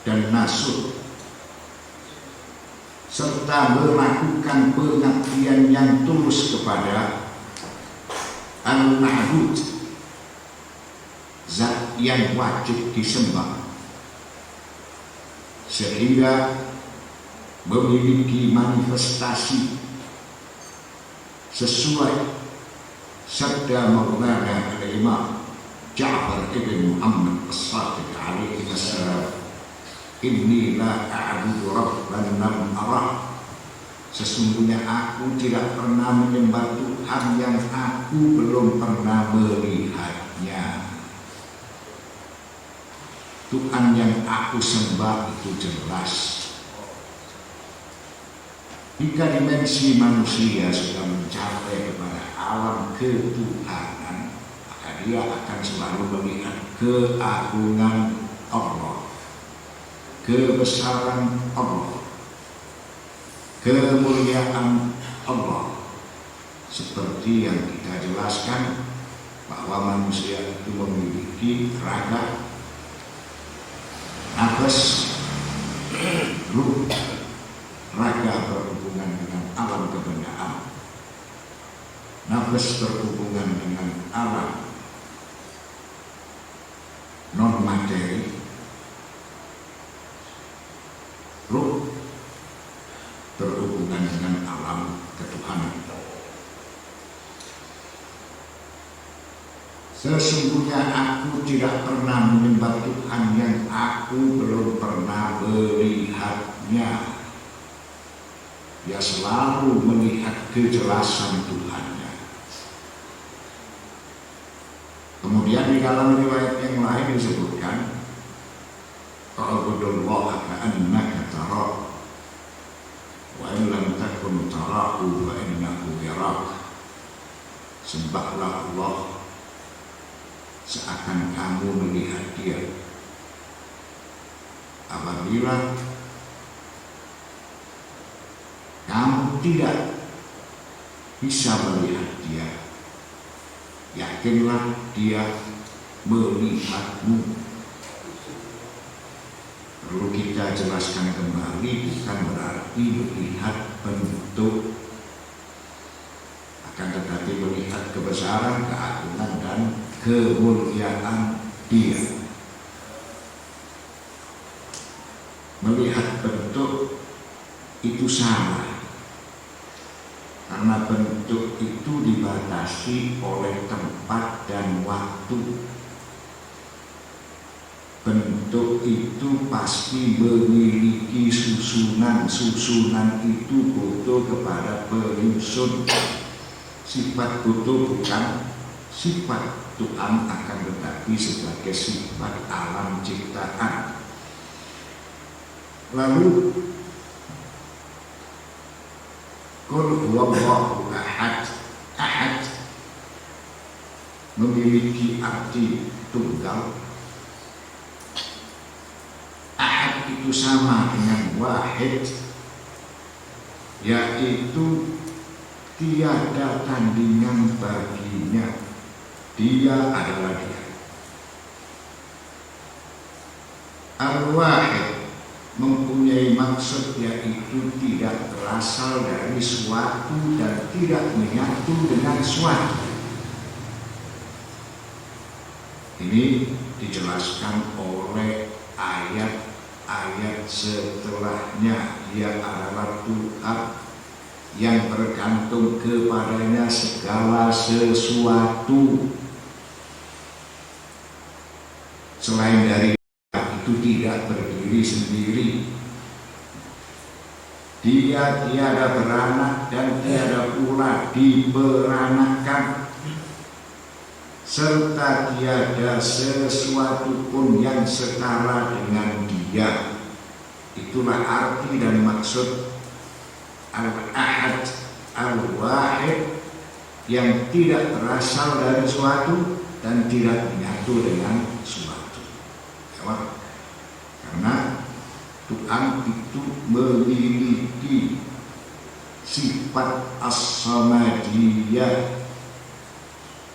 S1: dan Nasut, serta melakukan pengabdian yang tulus kepada Al-Ma'bud, zat yang wajib disembah, sehingga memiliki manifestasi sesuai sabda Maulana al-Imam Ja'far ibn Muhammad as-Sadiq alaihi wassalam, inni la a'budu rabban lam arah. Sesungguhnya aku tidak pernah menyembah Tuhan yang aku belum pernah melihatnya. Tuhan yang aku sembah itu jelas. Jika dimensi manusia sudah mencapai kepada alam ketuhanan, maka dia akan selalu melihat keagungan Allah, kebesaran Allah, kemuliaan Allah. Seperti yang kita jelaskan bahwa manusia itu memiliki raga, nafas, ruh. Raga berhubungan dengan alam kebendaan, nafas berhubungan dengan alam non-materi, ruh berhubungan dengan alam ketuhanan. Sesungguhnya aku tidak pernah menyembah Tuhan yang aku belum pernah melihatnya. Dia selalu melihat kejelasan Tuhannya. Kemudian di dalam riwayat yang lain disebutkan, "Ta'budullaha ka'annaka tarahu, wa in lam takun tarahu fa innahu yarak." Sembahlah Allah seakan kamu melihat Dia. Apabila kamu tidak bisa melihat Dia, yakinlah Dia melihatmu. Perlu kita jelaskan kembali, bukan berarti melihat bentuk, akan tetapi melihat kebesaran, keagungan, dan kemuliaan Dia. Melihat bentuk itu salah, karena bentuk itu dibatasi oleh tempat dan waktu. Bentuk itu pasti memiliki susunan. Susunan itu butuh kepada penyusun. Sifat butuh bukan sifat Tuhan, akan tetapi sebagai sifat alam ciptaan. Lalu Qul huwallahu ahad. Ahad memiliki arti tunggal. Ahad itu sama dengan wahid, yaitu tiada tandingan baginya. Dia adalah Dia. Al-Wahid mempunyai maksud yaitu tidak berasal dari suatu dan tidak menyatu dengan suatu. Ini dijelaskan oleh ayat-ayat setelahnya. Dia adalah Tuhan yang bergantung kepadanya segala sesuatu. Selain dari itu tidak berdiri sendiri. Dia tiada beranak dan tiada pula diberanakkan, serta tiada sesuatu pun yang setara dengan dia. Itulah arti dan maksud Al-Ahad, Al-Wahid, yang tidak berasal dari suatu dan tidak menyatu dengan suatu. Karena Tuhan itu memiliki sifat as-samadiyah,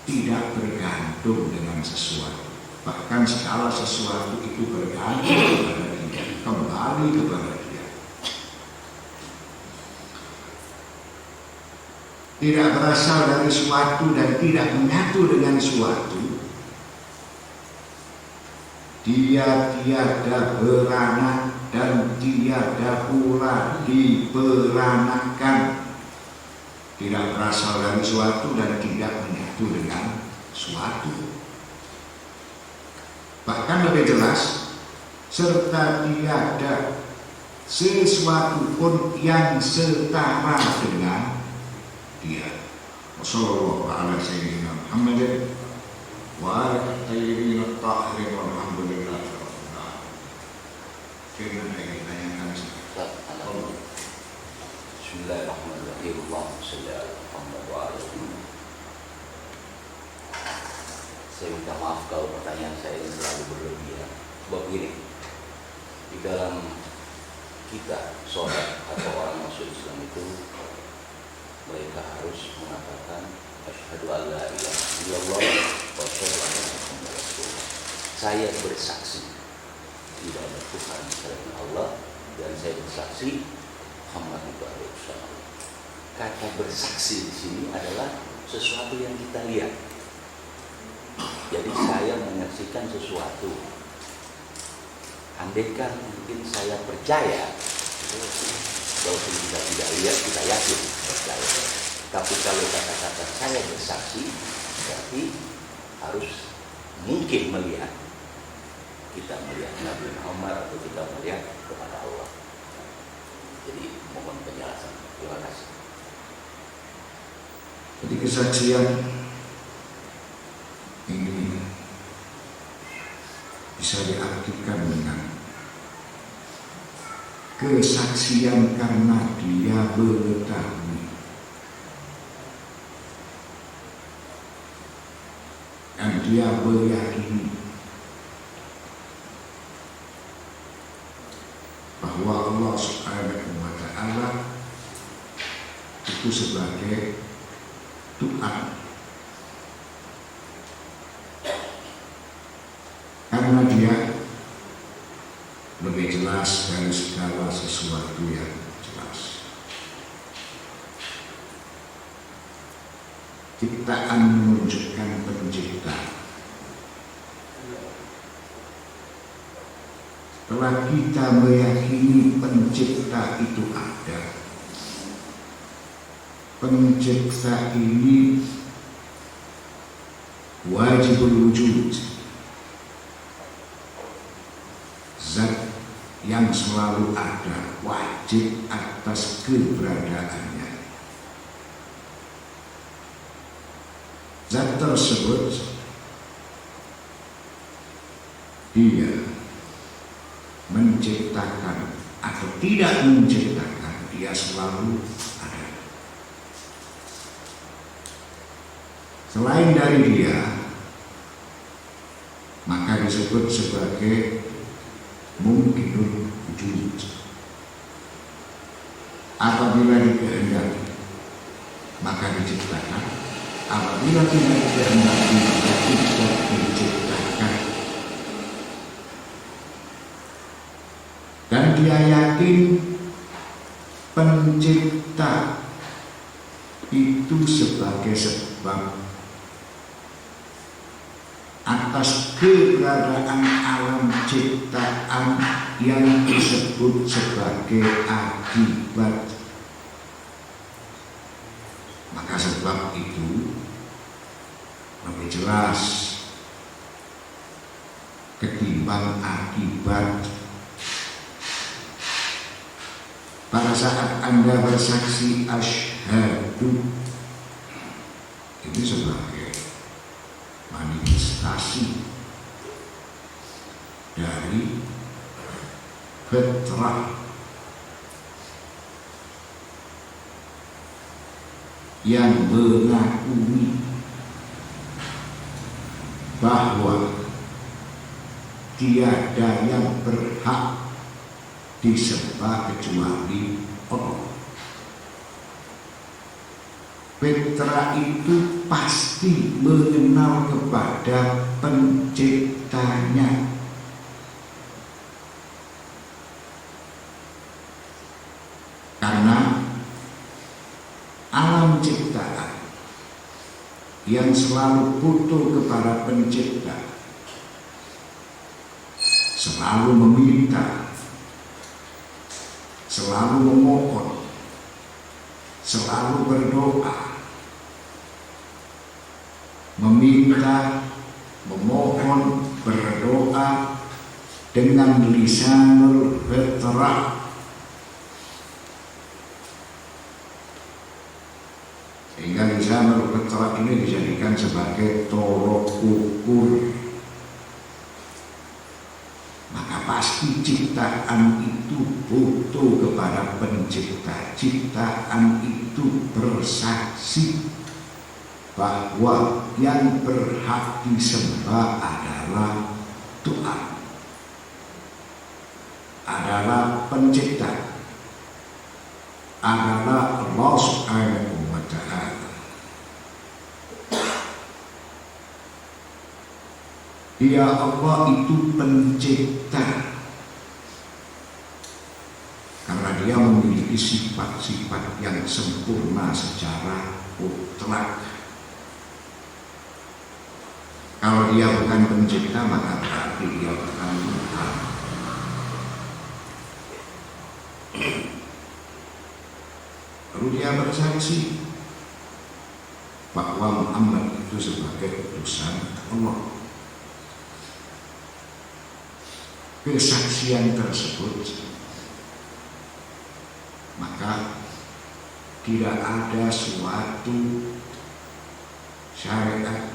S1: tidak bergantung dengan sesuatu. Bahkan segala sesuatu itu bergantung kepada dia, kembali kepada dia. Tidak berasal dari suatu dan tidak menyatu dengan suatu. Dia tiada beranak dan tiada pula diberanakkan. Tidak berasal dari suatu dan tidak menyatu dengan suatu. Bahkan lebih jelas, serta tiada sesuatu pun yang setara dengan dia. Wassallallahu ala sayyidina Muhammadin wa ala tayyibin at-tahirin walhamdulillahi rabbil alamin. Firman ayat yang
S2: Bismillahirrahmanirrahim. Allahumma shalli ala Muhammad wa ala alihi. Saya minta maaf kalau pertanyaan saya ini selalu berlebihan. Sebab gini, di dalam kita sholat atau orang masuk Islam itu, mereka harus mengatakan asyhadu an la ilaha illallah wa asyhadu anna Muhammadar Rasulullah. Saya bersaksi tidak ada Tuhan selain Allah, dan saya bersaksi Muhammad itu adalah utusan. Kata bersaksi di sini adalah sesuatu yang kita lihat. Jadi saya menyaksikan sesuatu. Andaikan mungkin saya percaya, walaupun kita tidak lihat, kita yakin percaya. Tapi kalau kata-kata saya bersaksi, berarti harus mungkin melihat. Kita melihat Nabi Muhammad atau kita melihat kepada Allah. Jadi mohon penjelasan. Terima kasih.
S1: Jadi kesaksian ini bisa diartikan dengan kesaksian karena dia mengetahui dan dia meyakini bahwa Allah Subhanahu wa Ta'ala itu sebagai Tuhan, karena dia lebih jelas dari segala sesuatu yang jelas. Ciptaan menunjukkan pencipta. Setelah kita meyakini pencipta itu ada, pencipta ini wajibul wujud, zat yang selalu ada, wajib atas keberadaannya. Zat tersebut dia menciptakan atau tidak menciptakan, dia selalu ada. Selain dari dia, maka disebut sebagai mungkinul wujud. Apabila dikehendaki, maka diciptakan. Apabila tidak dikehendaki, maka tidak diciptakan. Dan dia yakin pencipta itu sebagai sebab atas keberadaan alam ciptaan yang disebut sebagai akibat. Maka sebab itu lebih jelas ketimbang akibat. Pada saat Anda bersaksi asyhadu, ini sebagai manifestasi dari fitrah yang mengakui bahwa tiada yang berhak disembah kecuali Allah. Fitrah itu pasti mengenal kepada penciptanya. Karena alam ciptaan yang selalu butuh kepada pencipta, selalu meminta, selalu memohon, selalu berdoa, meminta, memohon, berdoa dengan lisanul fitrah. Sehingga lisanul fitrah ini dijadikan sebagai tolok ukur. Maka pasti ciptaan itu butuh kepada pencipta. Ciptaan itu bersaksi bahwa yang berhak disembah adalah Tuhan, adalah pencipta, adalah Allah Subhanahu wa Ta'ala. Dia Allah itu pencipta karena dia memiliki sifat-sifat yang sempurna secara mutlak. Kalau dia bukan pencipta, maka berarti dia bukan Tuhan. Lalu dia bersaksi bahwa Muhammad itu sebagai utusan Allah. Kesaksian tersebut maka tidak ada suatu syariat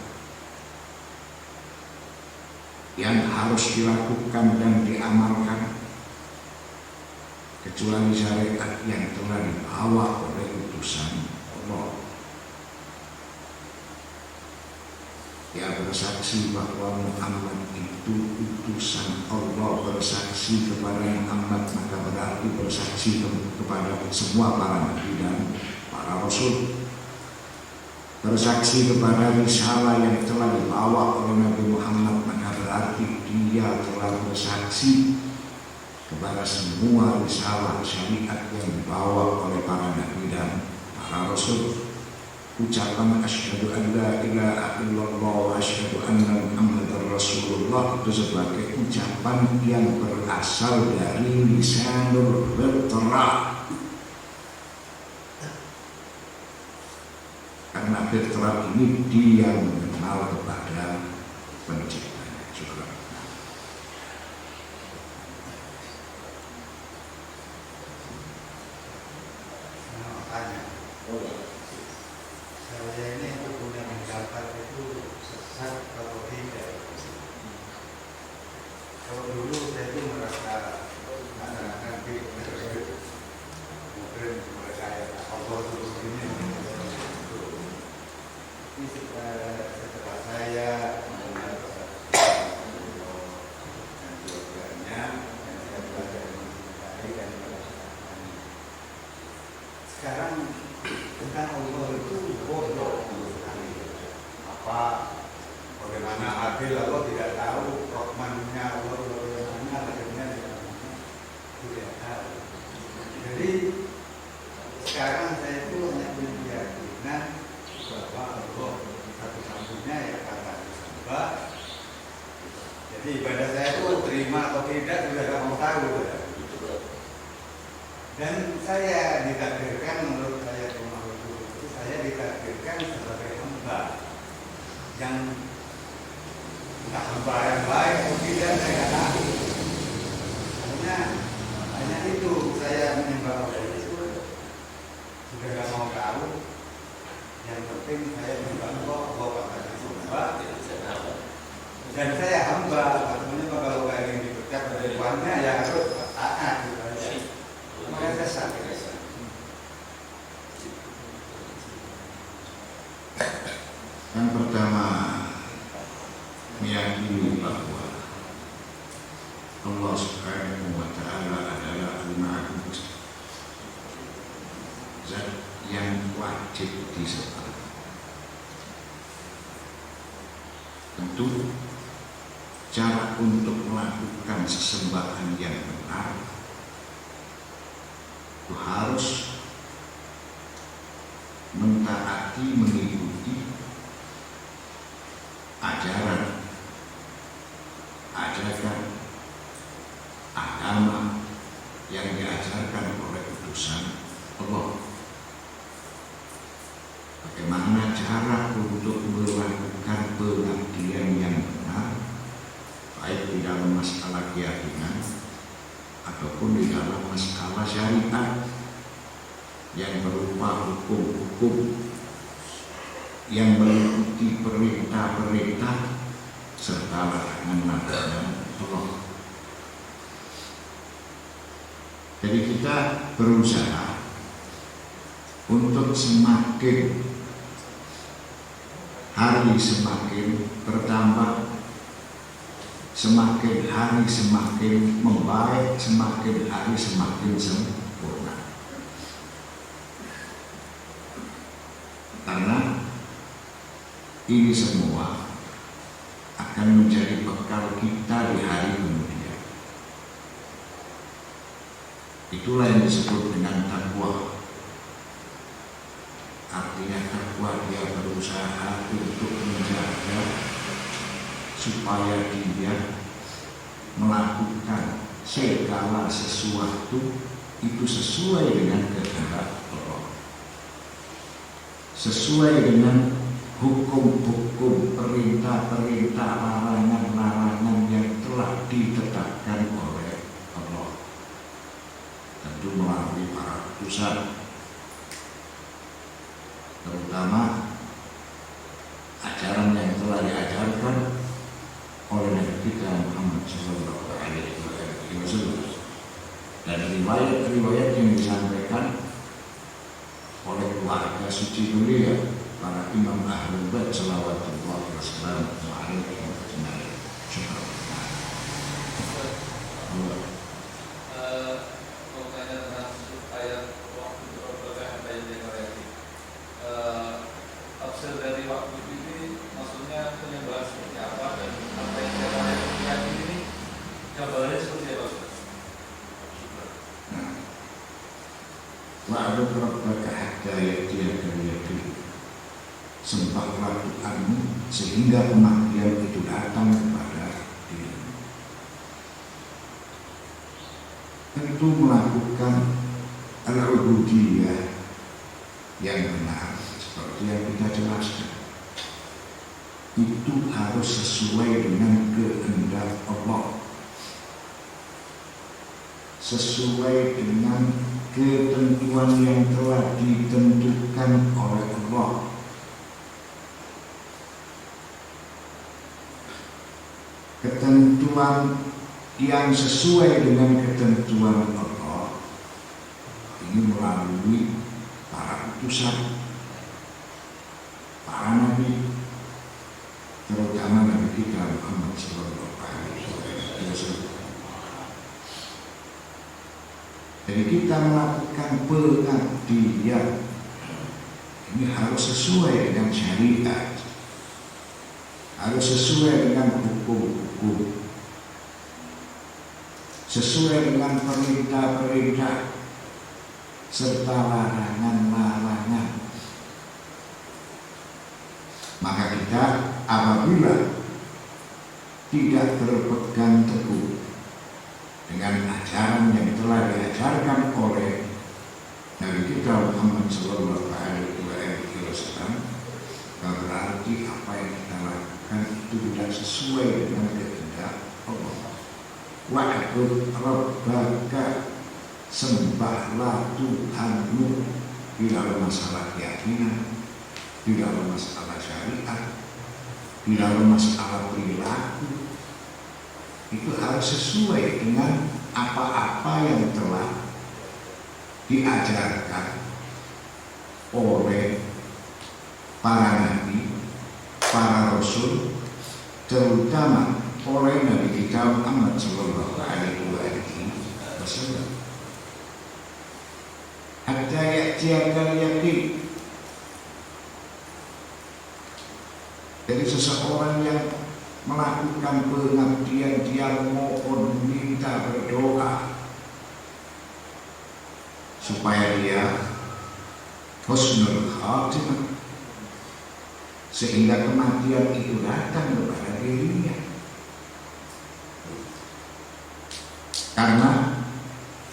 S1: yang harus dilakukan dan diamalkan kecuali syariat yang telah dibawa oleh utusan Allah. Dia bersaksi bahwa Muhammad itu utusan Allah, bersaksi kepada Muhammad maka berarti bersaksi kepada semua para nabi dan para rasul. Bersaksi kepada risalah yang telah dibawa oleh Nabi Muhammad maka berarti dia telah bersaksi kepada semua risalah syariat yang dibawa oleh para nabi dan para rasul. Ucapan asyhadu an la ilaha illallah wa asyhadu anna Muhammadar Rasulullah itu sebagai ucapan yang berasal dari lisanul fitrah. Karena fitrah ini dia mengenal kepada penciptanya juga.
S3: Saya ini punya pendapat itu sesat atau tidak. Kalau dulu saya itu merasa anak-anak mungkin percaya Allah itu begini. Ini setelah saya mengenal dan programnya dan saya belajar mencintai dan melaksanakan. Sekarang tentang Allah itu bodoh apa bagaimana adil Allah tidak tahu, Rahmannya Allah bagaimana adilnya tidak. terima atau tidak juga nggak mau tahu.
S2: Itu berapa?
S3: Dan saya ditakdirkan, menurut saya di rumah itu saya ditakdirkan sebagai hamba yang entah hamba yang baik atau tidak saya nggak tahu. Hanya itu saya menyembah Allah itu sudah nggak mau tahu. Yang penting saya menyembah Allah, Allah katakan hamba. Dan saya hamba, artinya kalau kayak yang dipecat dari Tuhannya ya harus taat gitu aja. Makanya saya sakit.
S1: Yang pertama, meyakini bahwa Allah Subhanahu wa Ta'ala adalah Al-Ma'bud, zat yang wajib disembah. Tentu cara untuk melakukan sesembahan yang benar itu harus mentaati, mengikuti ajaran agama yang diajarkan oleh utusan Allah. Bagaimana cara untuk melakukan pengabdian yang benar, baik di dalam masalah keyakinan ataupun di dalam masalah syariat yang berupa hukum-hukum yang mengikuti perintah-perintah serta larangan-larangan Allah. Jadi kita berusaha untuk semakin hari semakin bertambah, semakin hari semakin membaik, semakin hari semakin sempurna. Karena ini semua akan menjadi bekal kita di hari kemudian. Itulah yang disebut dengan takwa. Artinya takwa dia berusaha untuk menjaga supaya dia melakukan segala sesuatu itu sesuai dengan kehendak Allah, sesuai dengan hukum-hukum, perintah-perintah, larangan-larangan yang telah ditetapkan oleh Allah, tentu melalui para utusan, terutama ajaran yang telah diajarkan oleh Nabi kita Muhammad Sallallahu Alaihi Wasallam, dan riwayat-riwayat yang disampaikan oleh keluarga suci beliau, para imam ahlul bait salawatullah wassalamu alaihi ajma'in.
S4: Tafsir dari waktu ini maksudnya penyembahan seperti apa dan apa yang saya yakini ini gambarnya seperti apa?
S1: Wa'bud rabbaka hatta ya'tiyakal yaqin. Sembahlah Tuhanmu sehingga kematian itu datang kepada dirimu. Tentu melakukan al-ubudiyah yang benar seperti yang kita jelaskan itu harus sesuai dengan kehendak Allah, sesuai dengan ketentuan yang telah ditentukan oleh Allah. Ketentuan yang sesuai dengan ketentuan Allah ini melalui para utusan, para nabi, terutama Nabi kita Muhammad Sallallahu Alaihi Wasallam. Jadi kita melakukan pengabdian ini harus sesuai dengan syariat, harus sesuai dengan hukum-hukum, sesuai dengan perintah-perintah serta larangan-larangan. Maka kita apabila tidak berpegang teguh diajarkan oleh Nabi kita Muhammad Sallallahu Alaihi Wasallam, berarti apa yang kita lakukan itu tidak sesuai dengan kehendak Allah. Wa'bud rabbaka, sembahlah Tuhanmu di dalam masalah keyakinan, di dalam masalah syariat, di dalam masalah perilaku. Itu harus sesuai dengan apa-apa yang telah diajarkan oleh para nabi, para rasul, terutama oleh Nabi kita Muhammad Sallallahu Alaihi Wasallam. Hatta ya'tiyakal yaqin. Jadi seseorang yang melakukan pengabdian, dia mohon, minta, berdoa supaya dia husnul khatimah, sehingga kematian itu datang kepada dirinya. Karena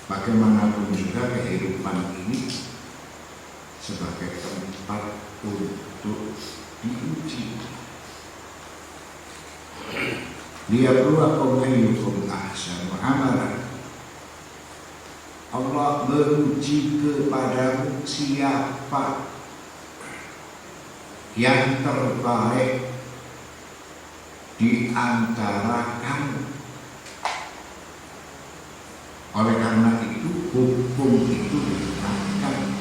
S1: bagaimanapun juga kehidupan ini sebagai tempat untuk diuji. Liyabluwakum ayyukum ahsanu amalan. Allah menguji kepadamu siapa yang terbaik di antara kamu. Oleh karena itu hukum itu ditetapkan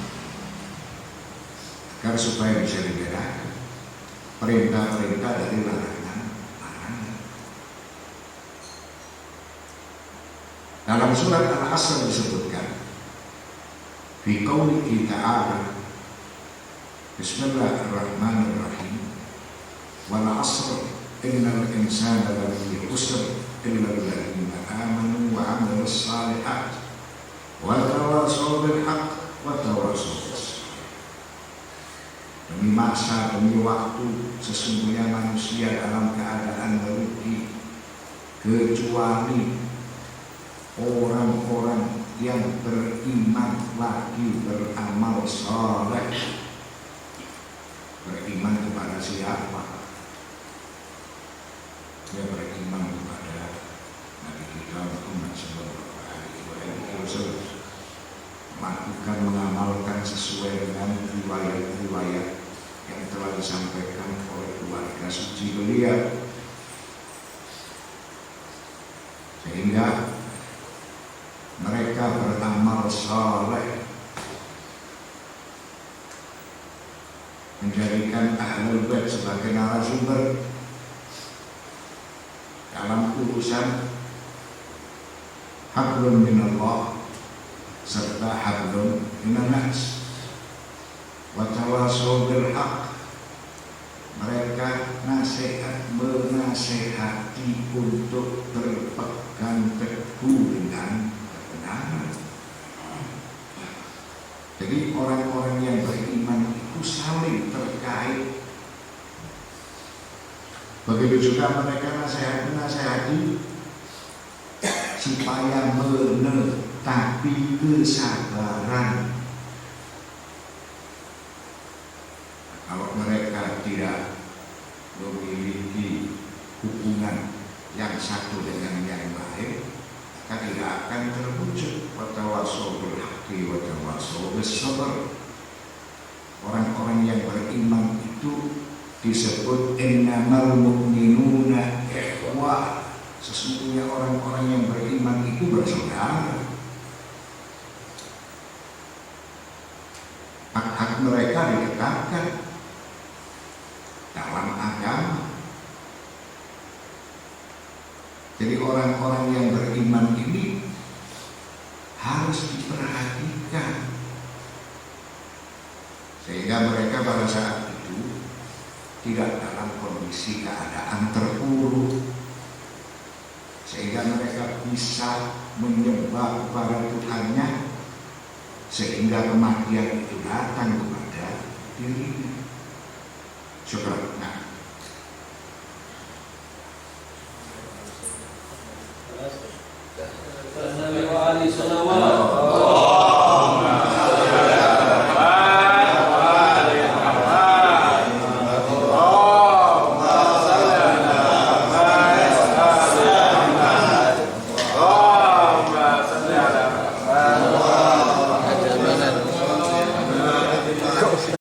S1: agar supaya bisa dibedakan perintah-perintah dari larangan-larangan. Dalam surat Al-Asr disebutkan, fi qoulihi ta'ala, Bismillahirrahmanirrahim, wal 'asr innal insana lafi khusr illa alladziina aamanu wa 'amilus shalihaat wa tawassaw bil haqq wa tawassaw bis sabr. Demi masa, demi waktu, sesungguhnya manusia dalam keadaan merugi kecuali orang-orang yang beriman lagi beramal saleh. Beriman kepada siapa? Dia beriman kepada Nabi kita Muhammad Sallallahu Alaihi Wasallam, melakukan, mengamalkan sesuai dengan riwayat-riwayat yang telah disampaikan oleh keluarga suci beliau, sehingga mereka beramal saleh, menjadikan Ahlul Bait sebagai narasumber dalam urusan hablum minallah serta hablum minannas wa tawassaw bil haqq. Mereka menasehati untuk berpegang teguh dengan kebenaran. Jadi orang-orang yang beriman itu saling terkait. Begitu juga mereka menasehati supaya menetapi kesabaran. Kalau mereka tidak memiliki hubungan yang satu dengan yang lain, maka tidak akan terwujud watawassaw bil haqqi watawassaw bis sabr. Orang-orang yang beriman itu disebut innamal mu'minuna ikhwah. Sesungguhnya orang-orang yang beriman itu bersaudara. Hak-hak mereka ditetapkan dalam agama. Jadi orang-orang yang beriman ini harus diperhatikan, sehingga mereka pada saat itu tidak dalam kondisi keadaan terpuruk, sehingga mereka bisa menyembah kepada Tuhannya, sehingga kematian itu datang kepada dirinya. Syukur.